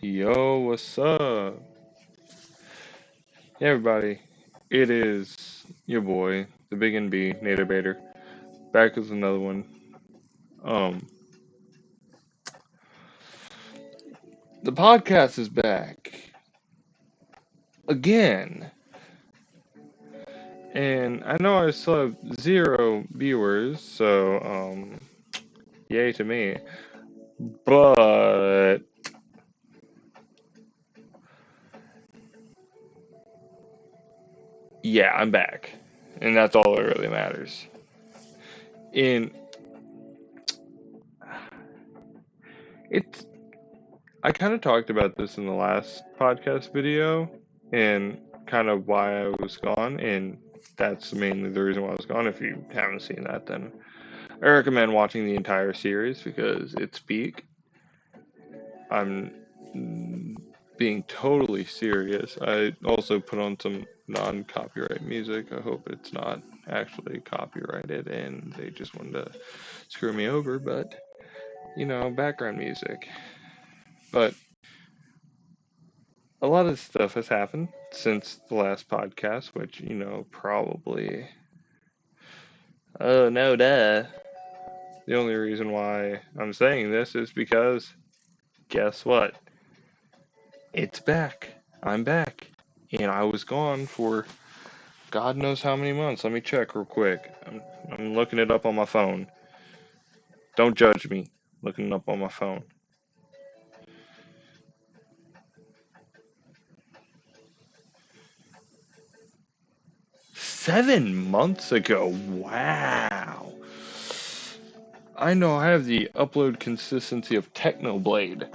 Yo, what's up? Hey everybody, it is your boy, the Big NB, Nader Bader, back with another one. Um, the podcast is back again, and I know I still have 0 viewers, so yay to me. But yeah, I'm back, and that's all that really matters. And it's I kind of talked about this in the last podcast video and kind of why I was gone, and that's mainly the reason why I was gone. If you haven't seen that, then I recommend watching the entire series because it's peak. I'm being totally serious. I also put on some non-copyright music. I hope it's not actually copyrighted and they just wanted to screw me over, but background music. But a lot of stuff has happened since the last podcast, which, probably. Oh, no, duh. The only reason why I'm saying this is because, guess what? It's back. I'm back. And I was gone for God knows how many months. Let me check real quick. I'm looking it up on my phone. Don't judge me. Looking it up on my phone. $7 months ago. Wow. I know I have the upload consistency of Technoblade.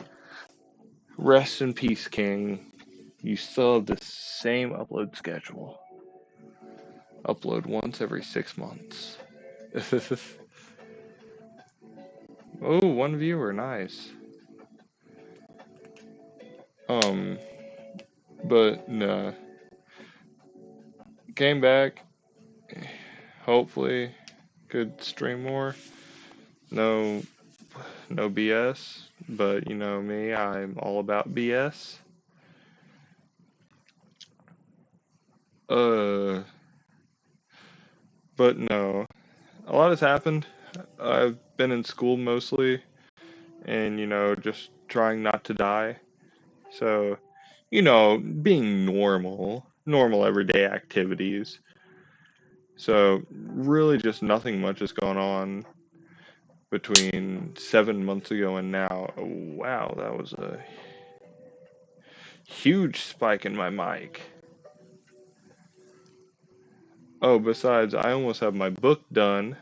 Rest in peace, King. You still have the same upload schedule. Upload once every 6 months. Oh, 1 viewer, nice. But nah. Came back. Hopefully, could stream more. No BS. But you know me, I'm all about BS. But no. A lot has happened. I've been in school mostly, and just trying not to die. So, being normal everyday activities. So, really just nothing much has gone on between 7 months ago and now. Oh, wow, that was a huge spike in my mic. Oh, besides, I almost have my book done,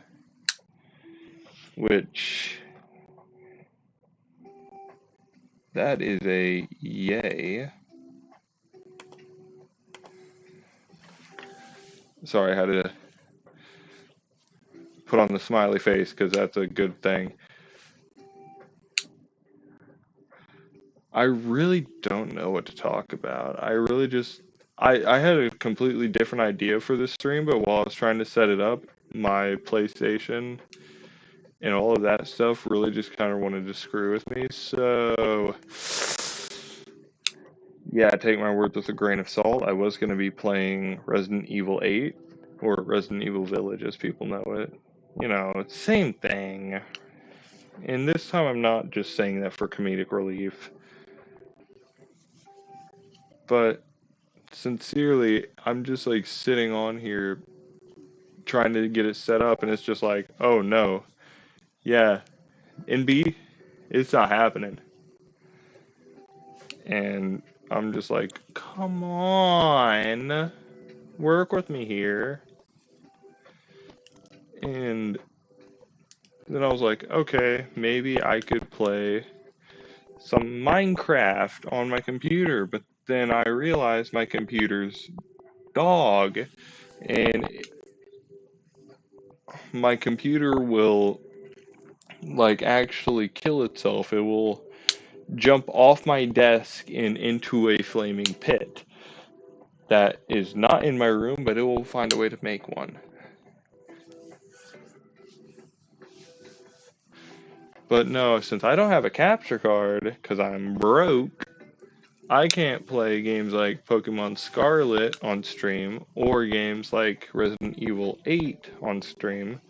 which that is a yay. Sorry, I had to put on the smiley face because that's a good thing. I really don't know what to talk about. I had a completely different idea for this stream, but while I was trying to set it up, my PlayStation and all of that stuff really just kind of wanted to screw with me. So, yeah, take my words with a grain of salt. I was going to be playing Resident Evil 8, or Resident Evil Village as people know it. Same thing. And this time I'm not just saying that for comedic relief. But sincerely, I'm just like sitting on here trying to get it set up, and it's just like, oh no, yeah, NB, it's not happening. And I'm just like, come on, work with me here. And then I was like, okay, maybe I could play some Minecraft on my computer, but then I realized my computer's dog, and my computer will like actually kill itself. It will jump off my desk and into a flaming pit that is not in my room, but it will find a way to make one. But no, since I don't have a capture card because I'm broke, I can't play games like Pokemon Scarlet on stream or games like Resident Evil 8 on stream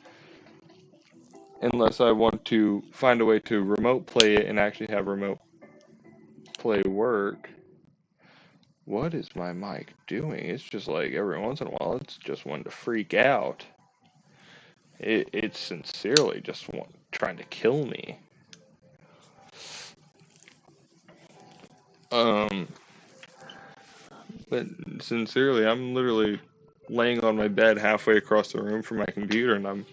unless I want to find a way to remote play it and actually have remote play work. What is my mic doing? It's just like every once in a while it's just wanting to freak out. It's sincerely just trying to kill me. Um, but sincerely, I'm literally laying on my bed halfway across the room from my computer and I'm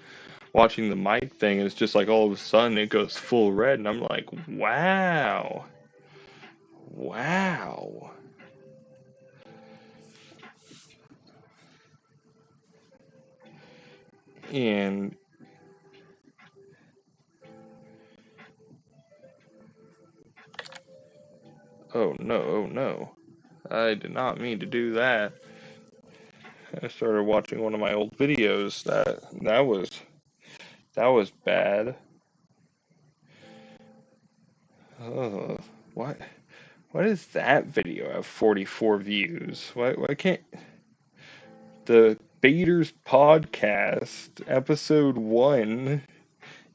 watching the mic thing and it's just like all of a sudden it goes full red and I'm like, wow. Wow. And oh no, oh no. I did not mean to do that. I started watching one of my old videos. That was bad. Oh, what? Why does that video have 44 views? Why can't the Baiters podcast episode 1,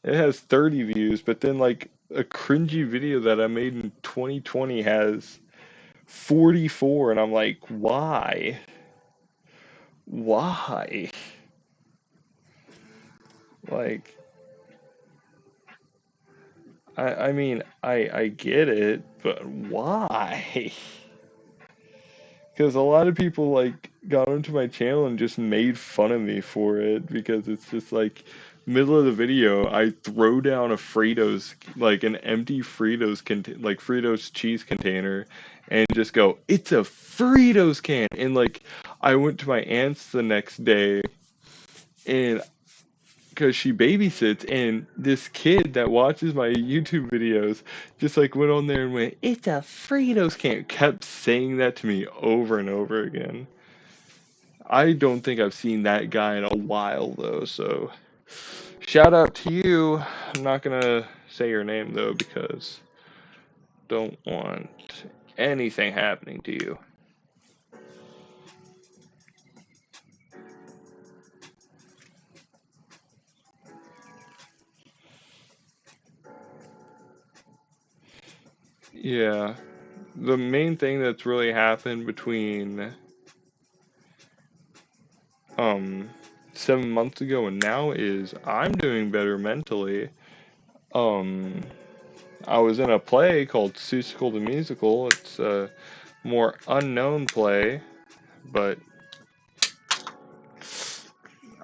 it has 30 views, but then like a cringy video that I made in 2020 has 44 and I'm like, why? Why? Like I mean, I get it, but why? Because a lot of people like got onto my channel and just made fun of me for it because it's just like middle of the video I throw down a Fritos, like an empty Fritos like Fritos cheese container and just go, it's a Fritos can. And like I went to my aunt's the next day and because she babysits and this kid that watches my YouTube videos just like went on there and went, it's a Fritos can, kept saying that to me over and over again. I don't think I've seen that guy in a while though, so shout out to you. I'm not gonna say your name though because don't want anything happening to you. Yeah. The main thing that's really happened between um 7 months ago and now is I'm doing better mentally. Um I was in a play called Seussical the Musical. It's a more unknown play, but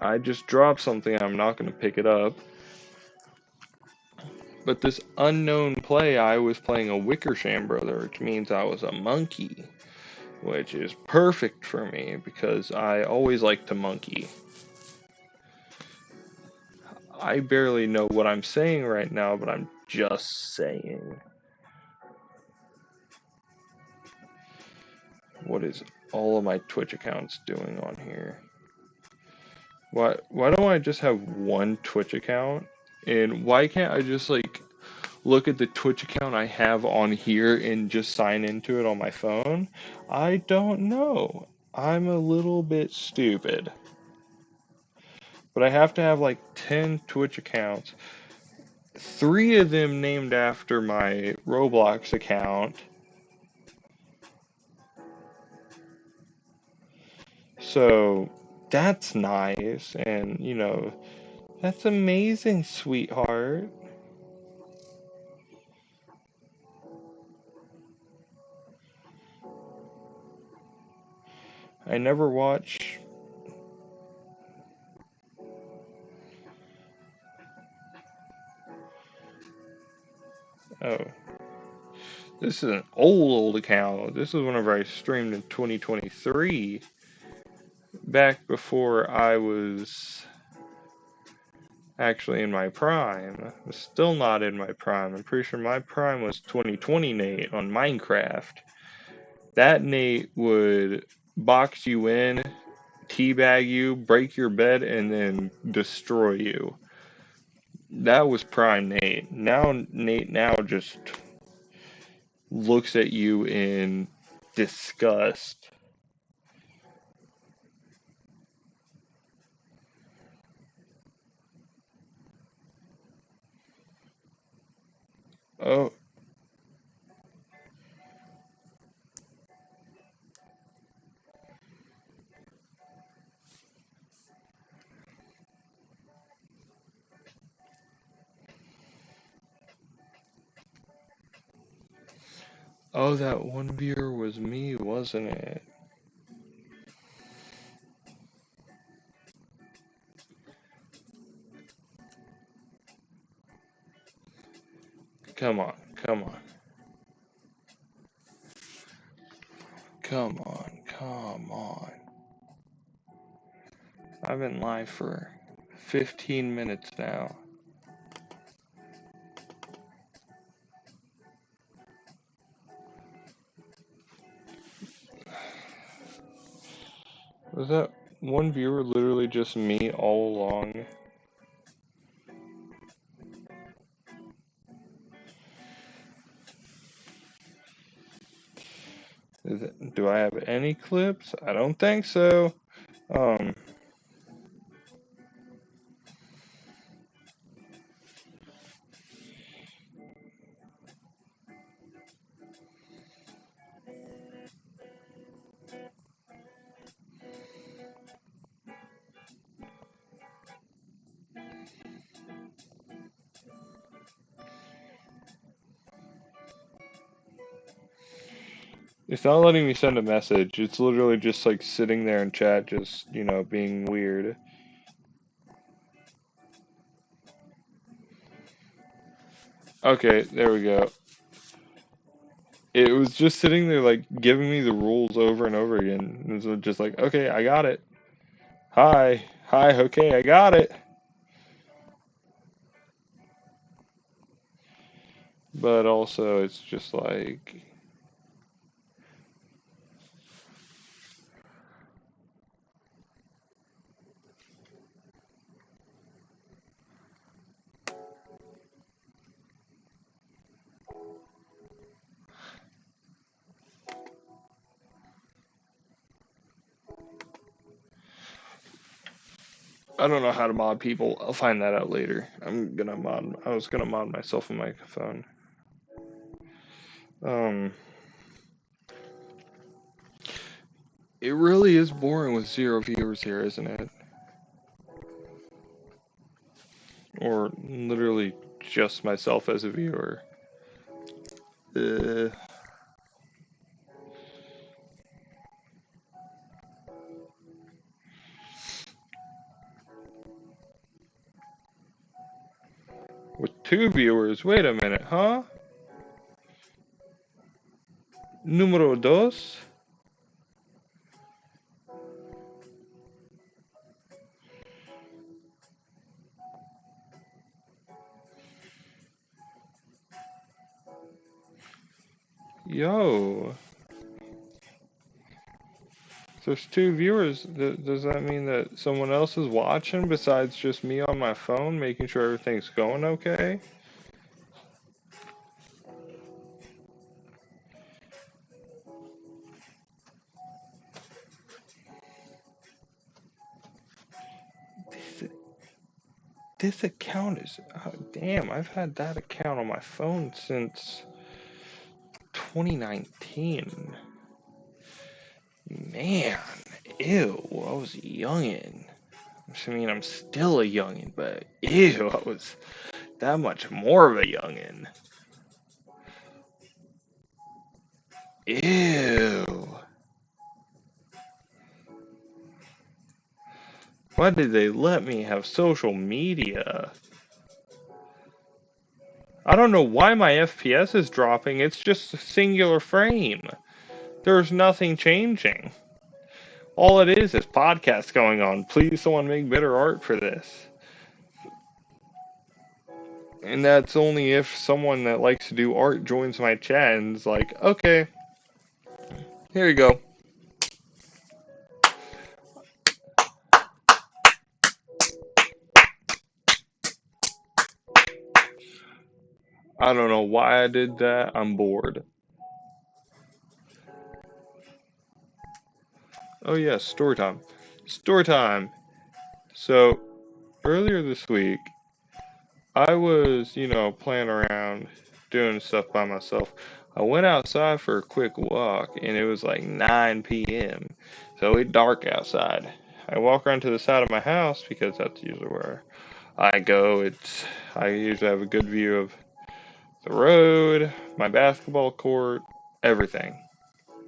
I just dropped something. I'm not going to pick it up. But this unknown play, I was playing a Wickersham brother, which means I was a monkey, which is perfect for me because I always like to monkey. I barely know what I'm saying right now, but I'm just saying. What is all of my Twitch accounts doing on here? Why don't I just have one Twitch account? And why can't I just like look at the Twitch account I have on here and just sign into it on my phone? I don't know. I'm a little bit stupid. But I have to have like 10 Twitch accounts. 3 of them named after my Roblox account. So that's nice and that's amazing, sweetheart. I never watch. Oh, this is an old account. This is whenever I streamed in 2023, back before I was actually in my prime. I'm still not in my prime. I'm pretty sure my prime was 2020 Nate on Minecraft. That Nate would box you in, teabag you, break your bed, and then destroy you. That was prime Nate. Now Nate just looks at you in disgust. Oh, oh, that one viewer was me, wasn't it? Come on, come on, come on, come on. I've been live for 15 minutes now. Was that one viewer literally just me all along? Do I have any clips? I don't think so. Um, it's not letting me send a message. It's literally just like sitting there in chat, just, being weird. Okay, there we go. It was just sitting there, like, giving me the rules over and over again. It was just like, okay, I got it. Hi. Hi, okay, I got it. But also, it's just like, I don't know how to mod people. I'll find that out later. I was gonna mod myself on my phone. It really is boring with 0 viewers here, isn't it? Or literally just myself as a viewer. With 2 viewers, wait a minute, huh? Número dos? Yo. There's 2 viewers. Does that mean that someone else is watching besides just me on my phone, making sure everything's going okay? This account is... Oh, damn, I've had that account on my phone since 2019. Man, ew, I was a youngin'. I mean, I'm still a youngin', but ew, I was that much more of a youngin'. Ew. Why did they let me have social media? I don't know why my FPS is dropping, it's just a singular frame. There's nothing changing. All it is podcasts going on. Please, someone make better art for this. And that's only if someone that likes to do art joins my chat and is like, okay, here you go. I don't know why I did that. I'm bored. Oh yeah, story time. Story time. So earlier this week, I was, playing around, doing stuff by myself. I went outside for a quick walk, and it was like 9 p.m. So it's dark outside. I walk around to the side of my house because that's usually where I go. I usually have a good view of the road, my basketball court, everything.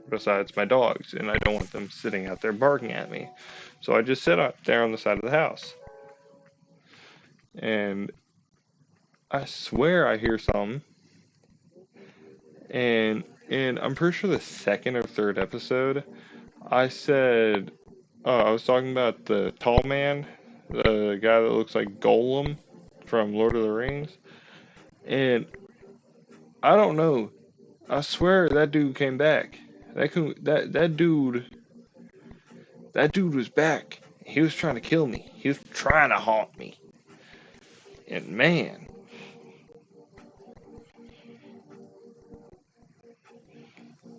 Besides my dogs, and I don't want them sitting out there barking at me. So I just sit out there on the side of the house. And I swear I hear something. And I'm pretty sure the second or third episode, I said, I was talking about the tall man, the guy that looks like Golem from Lord of the Rings. And I don't know. I swear that dude came back. That dude was back. He was trying to kill me. He was trying to haunt me. And man,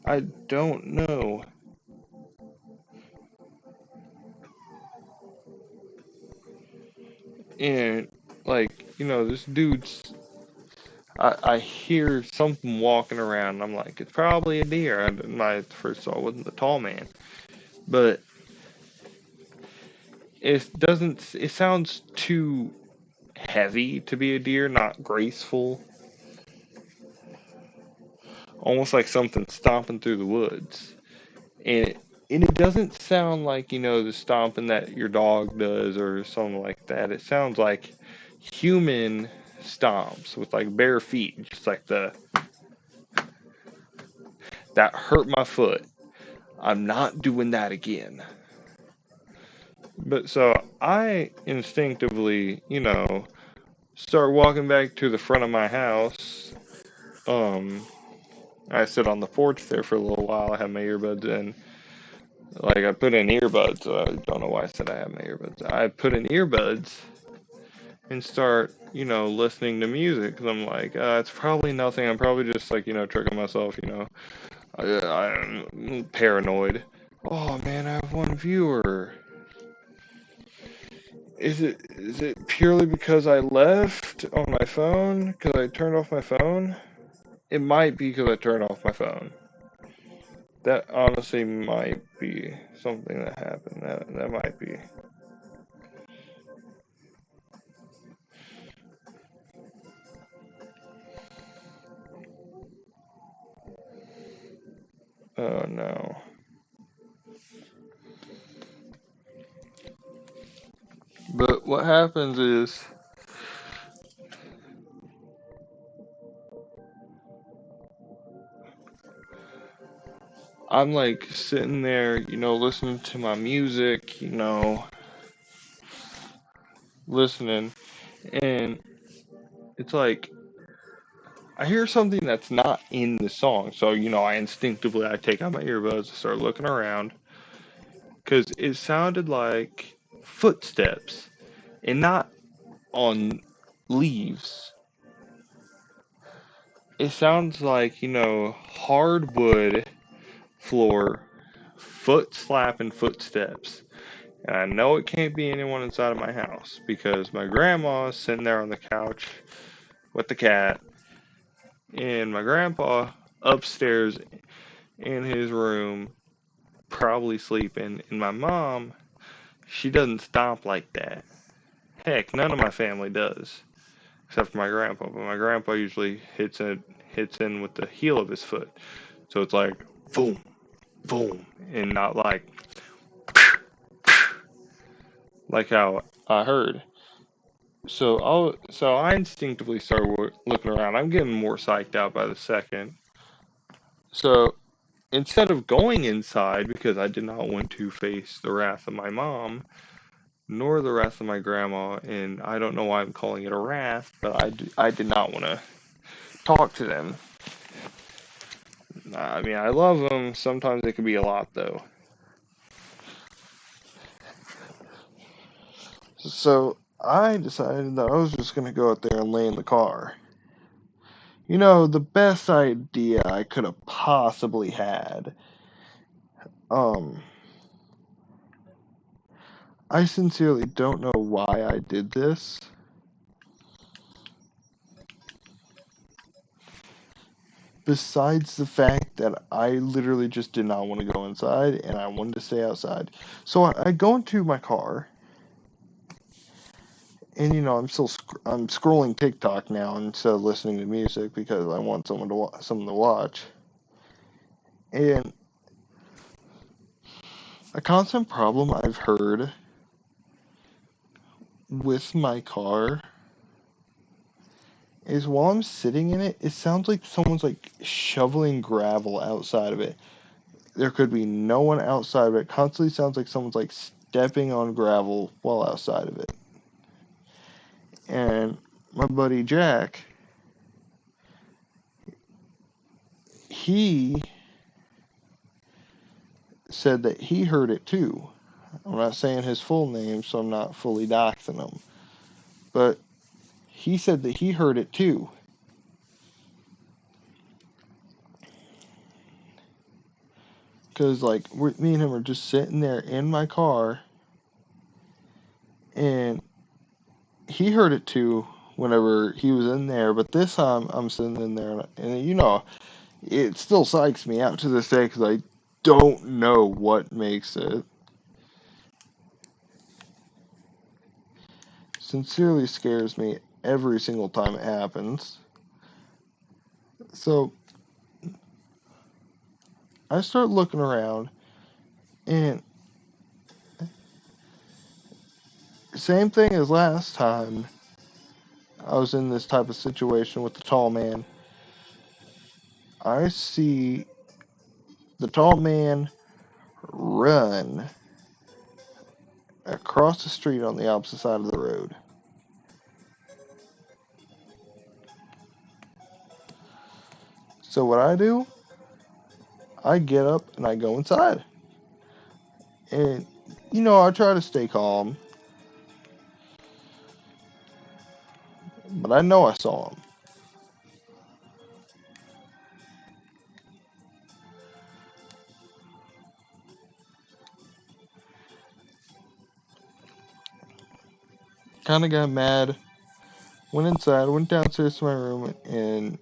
I don't know. And this dude's. I hear something walking around. And I'm like, it's probably a deer. My first thought wasn't the tall man, but it doesn't. It sounds too heavy to be a deer, not graceful. Almost like something stomping through the woods. And it doesn't sound like, the stomping that your dog does or something like that. It sounds like human stomps with like bare feet, just like that hurt my foot. I'm not doing that again. But so I instinctively, start walking back to the front of my house. Um, I sit on the porch there for a little while. I have my earbuds in. Like I put in earbuds. I don't know why I said I have my earbuds. I put in earbuds and start, listening to music. Cause I'm like, it's probably nothing. I'm probably just like, tricking myself. I'm paranoid. Oh man, I have one viewer. Is it purely because I left on my phone? Because I turned off my phone? It might be because I turned off my phone. That honestly might be something that happened. That might be. Oh no. But what happens is I'm like sitting there, listening to my music, listening, and it's like I hear something that's not in the song. So, I take out my earbuds, start looking around, because it sounded like footsteps and not on leaves. It sounds like, hardwood floor, foot slapping footsteps. And I know it can't be anyone inside of my house because my grandma's sitting there on the couch with the cat, and my grandpa upstairs in his room, probably sleeping, and my mom, she doesn't stomp like that. Heck, none of my family does, except for my grandpa. But my grandpa usually hits in with the heel of his foot, so it's like boom, boom, and not like how I heard. So I instinctively started looking around. I'm getting more psyched out by the second. So instead of going inside because I did not want to face the wrath of my mom nor the wrath of my grandma, and I don't know why I'm calling it a wrath, but I did not want to talk to them. I mean, I love them. Sometimes it can be a lot, though. So I decided that I was just going to go out there and lay in the car. The best idea I could have possibly had. Um, I sincerely don't know why I did this. Besides the fact that I literally just did not want to go inside and I wanted to stay outside. So I go into my car and I'm scrolling TikTok now instead of listening to music because I want someone to watch. And a constant problem I've heard with my car is while I'm sitting in it, it sounds like someone's like shoveling gravel outside of it. There could be no one outside of it. It constantly sounds like someone's like stepping on gravel while outside of it. And my buddy Jack, he said that he heard it too. I'm not saying his full name, so I'm not fully doxing him. But he said that he heard it too. Because, like, me and him are just sitting there in my car, and he heard it too whenever he was in there. But this time, I'm sitting in there, and it still psychs me out to this day because I don't know what makes it. Sincerely scares me every single time it happens. So I start looking around, and same thing as last time I was in this type of situation with the tall man. I see the tall man run across the street on the opposite side of the road. So what I do, I get up and I go inside. And, I try to stay calm. But I know I saw him. Kind of got mad. Went inside, went downstairs to my room, and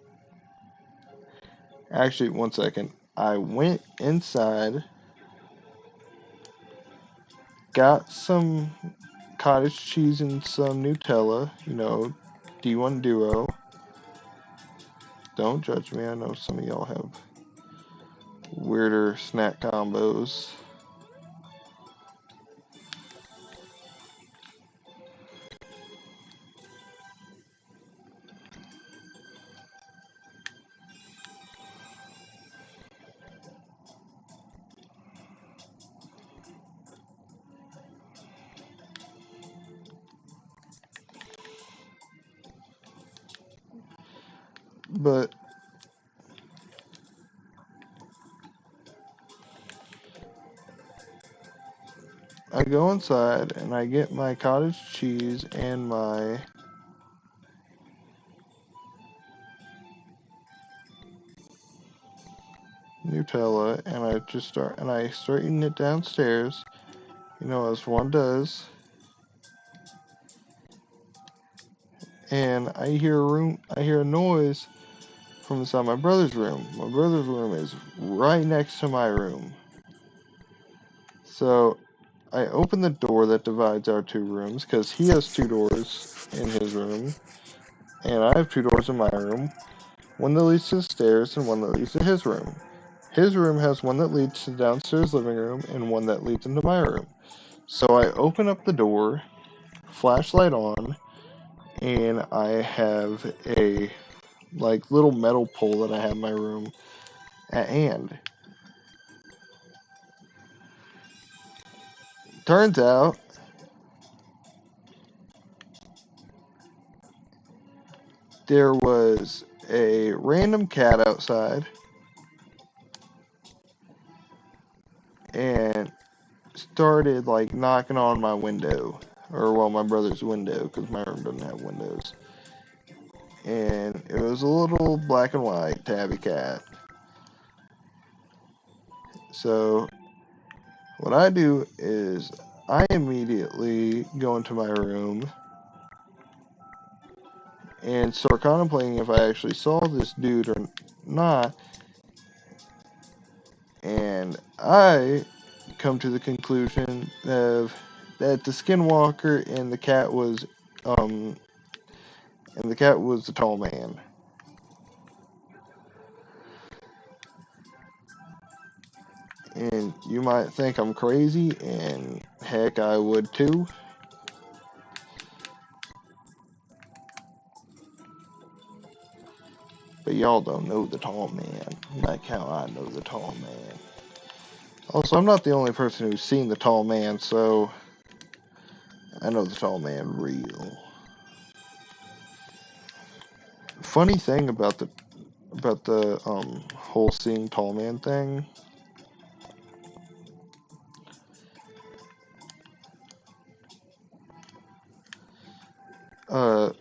actually, one second. I went inside, got some cottage cheese and some Nutella, D1 Duo. Don't judge me, I know some of y'all have weirder snack combos. But I go inside and I get my cottage cheese and my Nutella, and I start eating it downstairs, as one does. And I hear a noise from inside my brother's room. My brother's room is right next to my room. So I open the door that divides our two rooms because he has two doors in his room, and I have two doors in my room. One that leads to the stairs and one that leads to his room. His room has one that leads to the downstairs living room and one that leads into my room. So I open up the door, flashlight on, and I have a little metal pole that I have in my room at hand. Turns out there was a random cat outside and started knocking on my window, or my brother's window, because my room doesn't have windows. And it was a little black and white tabby cat. So what I do is I immediately go into my room and start contemplating if I actually saw this dude or not. And I come to the conclusion of that the skinwalker and the cat was the tall man. And you might think I'm crazy, and heck, I would too. But y'all don't know the tall man, like how I know the tall man. Also, I'm not the only person who's seen the tall man, so I know the tall man real. Funny thing about the whole seeing tall man thing.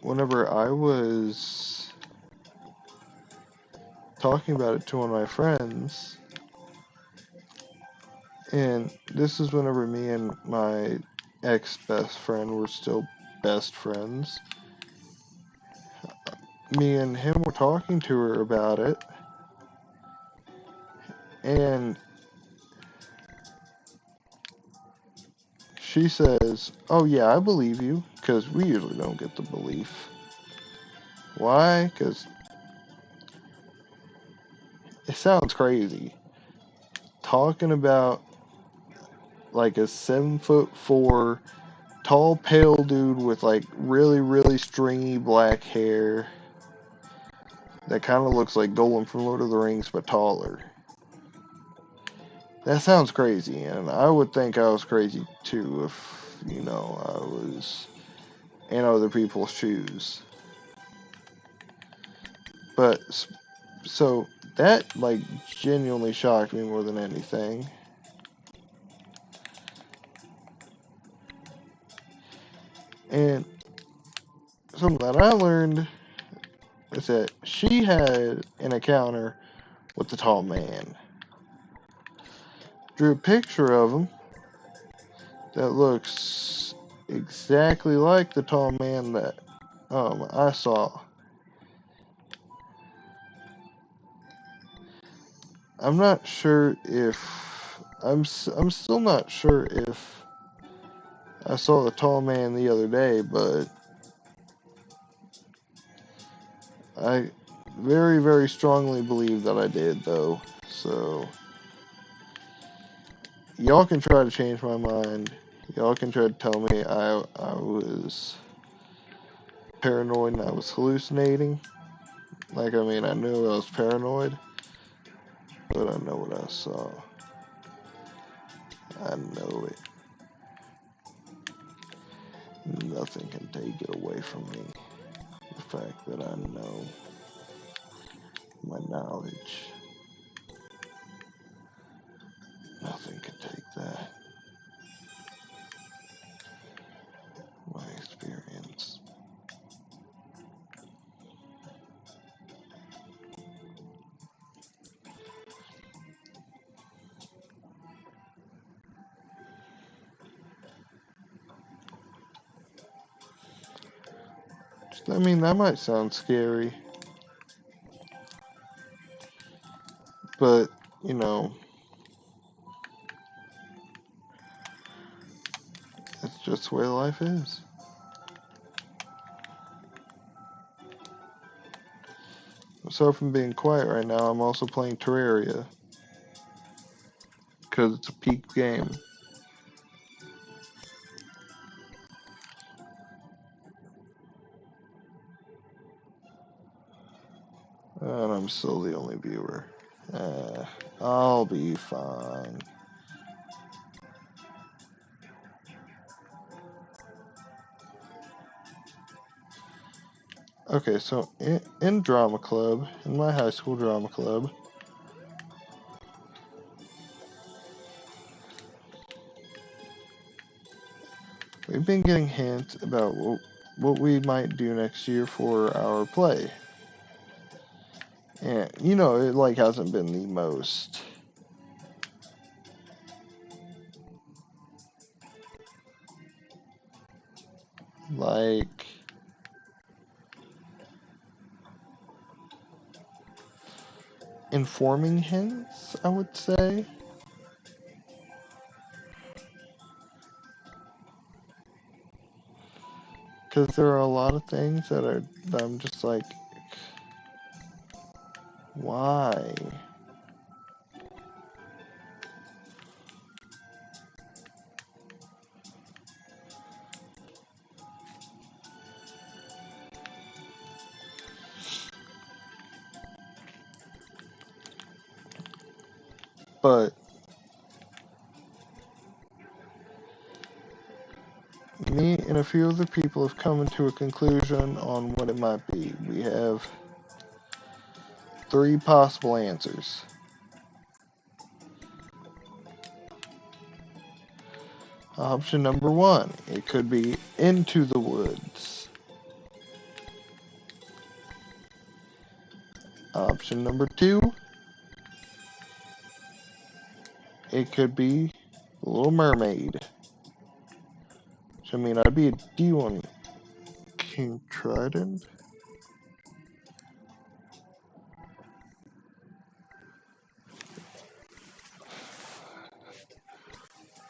Whenever I was talking about it to one of my friends, and this is whenever me and my ex-best friend were still best friends. Me and him were talking to her about it, and she says, "Oh yeah, I believe you," because we usually don't get the belief. Why? Because it sounds crazy. Talking about like a 7'4" tall, pale dude with like really, really stringy black hair that kind of looks like Gollum from Lord of the Rings, but taller. That sounds crazy, and I would think I was crazy too if, I was in other people's shoes. But, so, that, like, genuinely shocked me more than anything. And something that I learned is that she had an encounter with the tall man. Drew a picture of him that looks exactly like the tall man that I saw. I'm not sure if I'm still not sure if I saw the tall man the other day, but I very, very strongly believe that I did, though. So y'all can try to change my mind. Y'all can try to tell me I was paranoid and I was hallucinating. Like, I mean, I knew I was paranoid, but I know what I saw. I know it. Nothing can take it away from me. The fact that I know my knowledge. Nothing can take that. My experience. I mean, that might sound scary, but, it's just the way life is. So from being quiet right now, I'm also playing Terraria, because it's a peak game. And I'm still the only viewer. I'll be fine. Okay, so in drama club, in my high school drama club, we've been getting hints about what we might do next year for our play. And, it, like, hasn't been the most like informing hints, I would say. Because there are a lot of things that I'm just like, why? But me and a few other people have come to a conclusion on what it might be. We have three possible answers. Option number one, it could be into the woods. Option number two, it could be the Little Mermaid. Which, I mean, I'd be a D1 King Trident.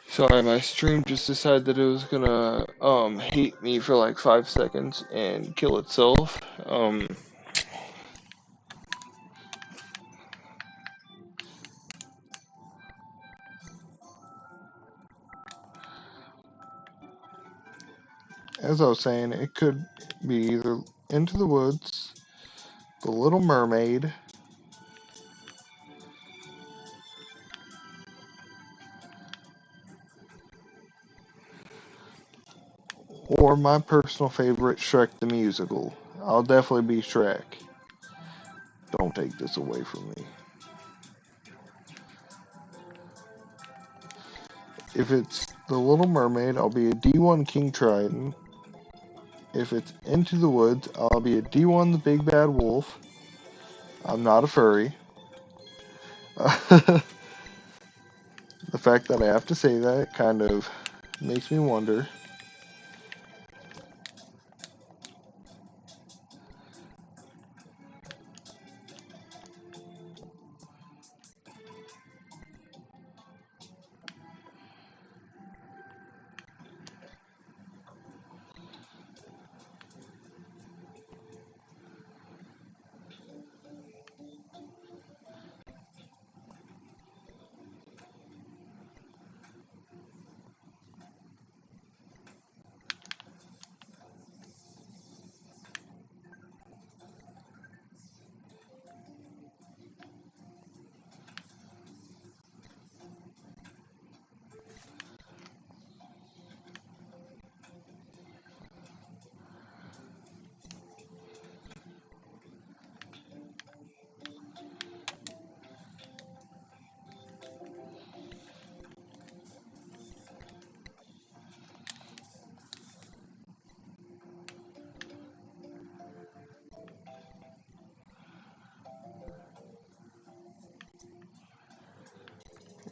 Sorry, my stream just decided that it was gonna hate me for like 5 seconds and kill itself. As I was saying, it could be either Into the Woods, The Little Mermaid, or my personal favorite, Shrek the Musical. I'll definitely be Shrek. Don't take this away from me. If it's The Little Mermaid, I'll be a D1 King Triton. If it's Into the Woods, I'll be a D1 The Big Bad Wolf. I'm not a furry. The fact that I have to say that kind of makes me wonder.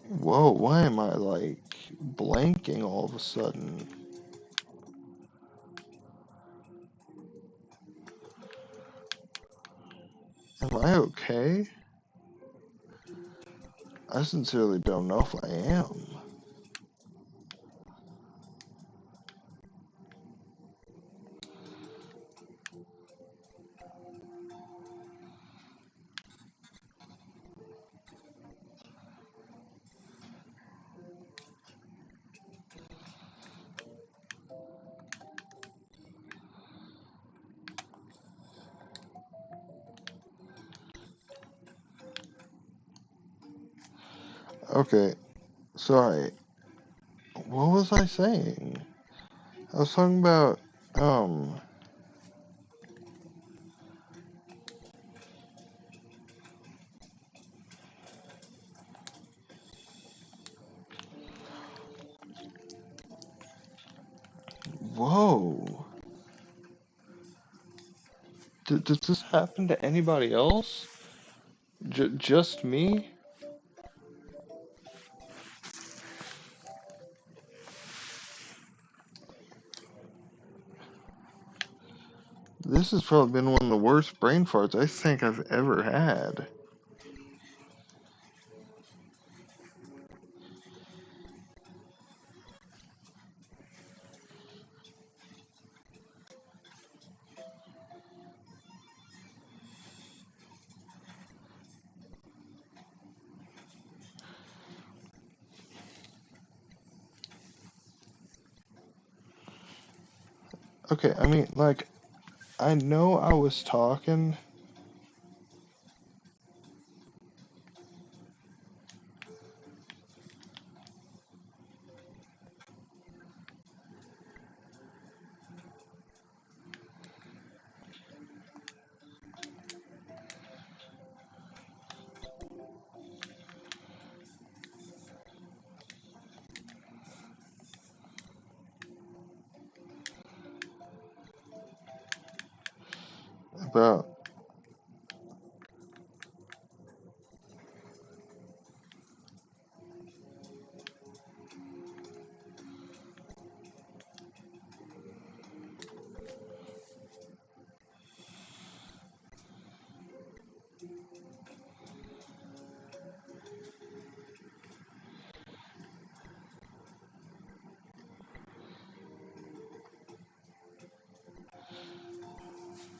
Whoa, why am I like blanking all of a sudden? Am I okay? I sincerely don't know if I am. Okay, sorry. What was I saying? I was talking about, um, whoa. Does this happen to anybody else? Just me? This has probably been one of the worst brain farts I think I've ever had. Okay, I mean, like, I know I was talking. About,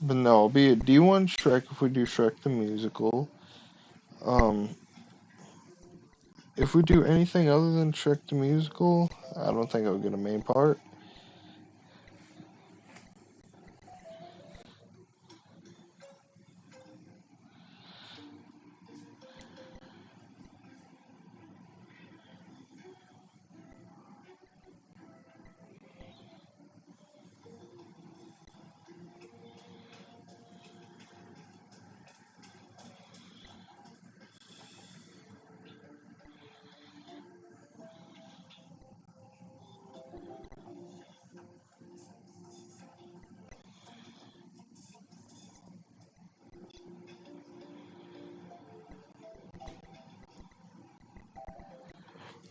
but no, it'll be a D1 Shrek if we do Shrek the Musical. Um, if we do anything other than Shrek the Musical, I don't think I'll get a main part.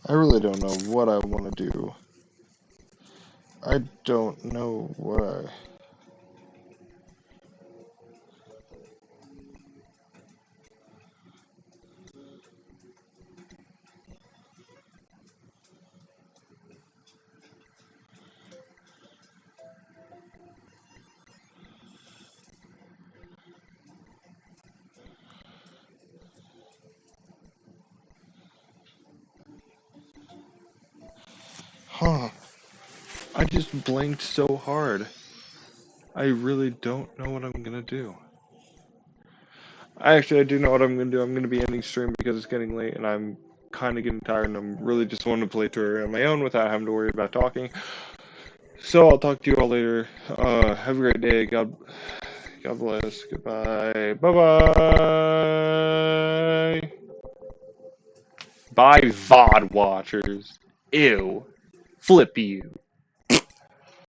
I really don't know what I want to do. I don't know what I... Huh. I just blinked so hard. I really don't know what I'm gonna do. I do know what I'm gonna do. I'm gonna be ending stream because it's getting late and I'm kind of getting tired and I'm really just wanting to play through on my own without having to worry about talking. So I'll talk to you all later. Have a great day. God bless. Goodbye. Bye bye. Bye, VOD watchers. Ew. Flip you.